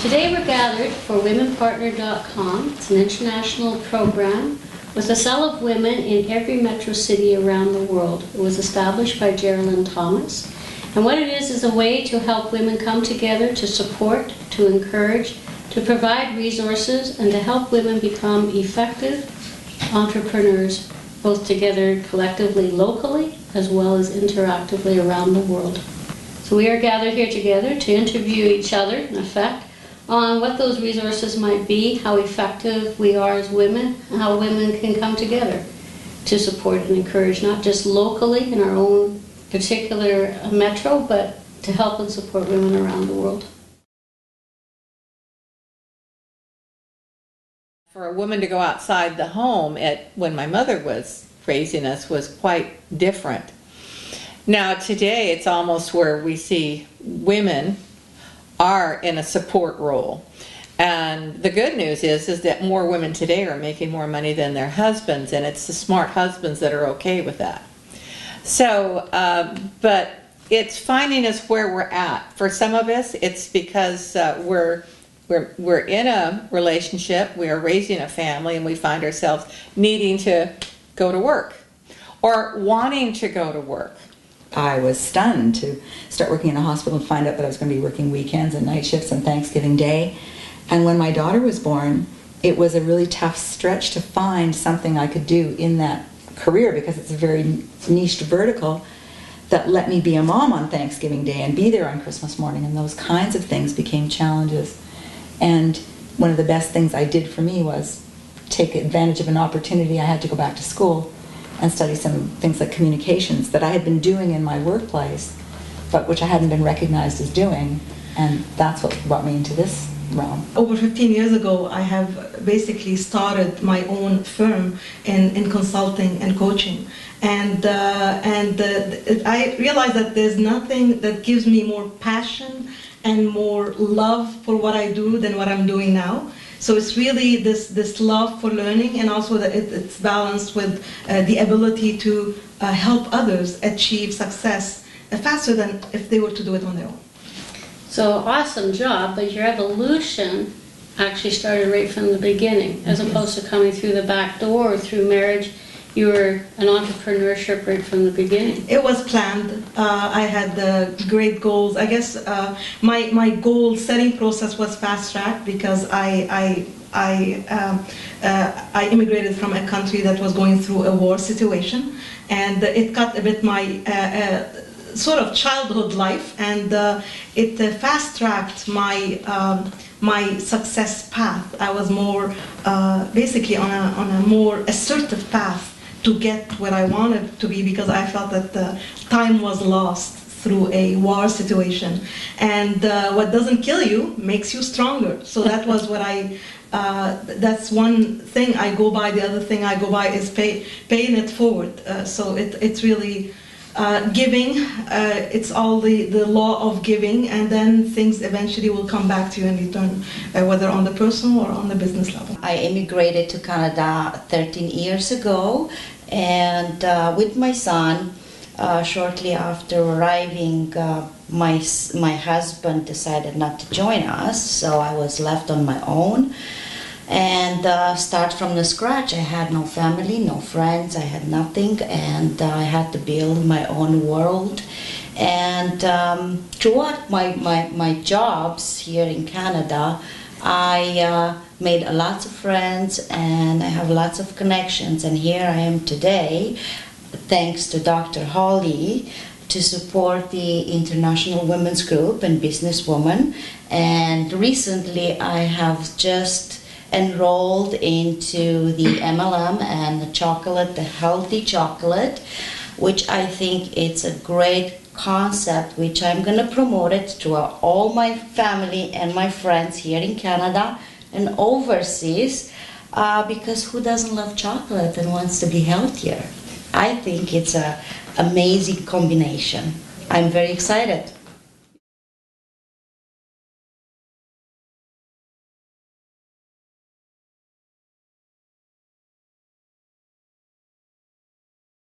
Today we're gathered for WomenPartner.com. It's an international program with a cell of women in every metro city around the world. It was established by Geraldine Thomas. And what it is a way to help women come together, to support, to encourage, to provide resources, and to help women become effective entrepreneurs, both together collectively, locally, as well as interactively around the world. So we are gathered here together to interview each other, in effect, on what those resources might be, how effective we are as women, and how women can come together to support and encourage, not just locally in our own particular metro, but to help and support women around the world. For a woman to go outside the home when my mother was raising us was quite different. Now today it's almost where we see women are in a support role. And the good news is that more women today are making more money than their husbands, and it's the smart husbands that are okay with that. So, but it's finding us where we're at. For some of us, it's because we're in a relationship, we are raising a family, and we find ourselves needing to go to work or wanting to go to work. I was stunned to start working in a hospital and find out that I was going to be working weekends and night shifts on Thanksgiving Day. And when my daughter was born, it was a really tough stretch to find something I could do in that career, because it's a very niched vertical that let me be a mom on Thanksgiving Day and be there on Christmas morning, and those kinds of things became challenges. And one of the best things I did for me was take advantage of an opportunity. I had to go back to school and study some things like communications that I had been doing in my workplace, but which I hadn't been recognized as doing, and that's what brought me into this realm. Over 15 years ago, I have basically started my own firm in consulting and coaching, and I realized that there's nothing that gives me more passion and more love for what I do than what I'm doing now. So it's really this love for learning, and also that it's balanced with the ability to help others achieve success faster than if they were to do it on their own. So awesome job, but your evolution actually started right from the beginning, as opposed to coming through the back door or through marriage. You were an entrepreneurship right from the beginning. It was planned. I had great goals. I guess my goal setting process was fast tracked because I immigrated from a country that was going through a war situation, and it cut a bit my sort of childhood life, and it fast tracked my success path. I was more basically on a more assertive path to get where I wanted to be, because I felt that the time was lost through a war situation, and what doesn't kill you makes you stronger. So that was what that's one thing I go by. The other thing I go by is paying it forward. So it's really giving. It's all the law of giving, and then things eventually will come back to you in return, whether on the personal or on the business level. I immigrated to Canada 13 years ago, and with my son, shortly after arriving, my husband decided not to join us, so I was left on my own and start from the scratch. I had no family, no friends, I had nothing, and I had to build my own world. And throughout my jobs here in Canada, I made lots of friends, and I have lots of connections, and here I am today, thanks to Dr. Holly, to support the International Women's Group and Businesswoman. And recently I have just enrolled into the MLM and the chocolate, the healthy chocolate, which I think it's a great concept, which I'm going to promote it to all my family and my friends here in Canada and overseas, because who doesn't love chocolate and wants to be healthier? I think it's an amazing combination. I'm very excited.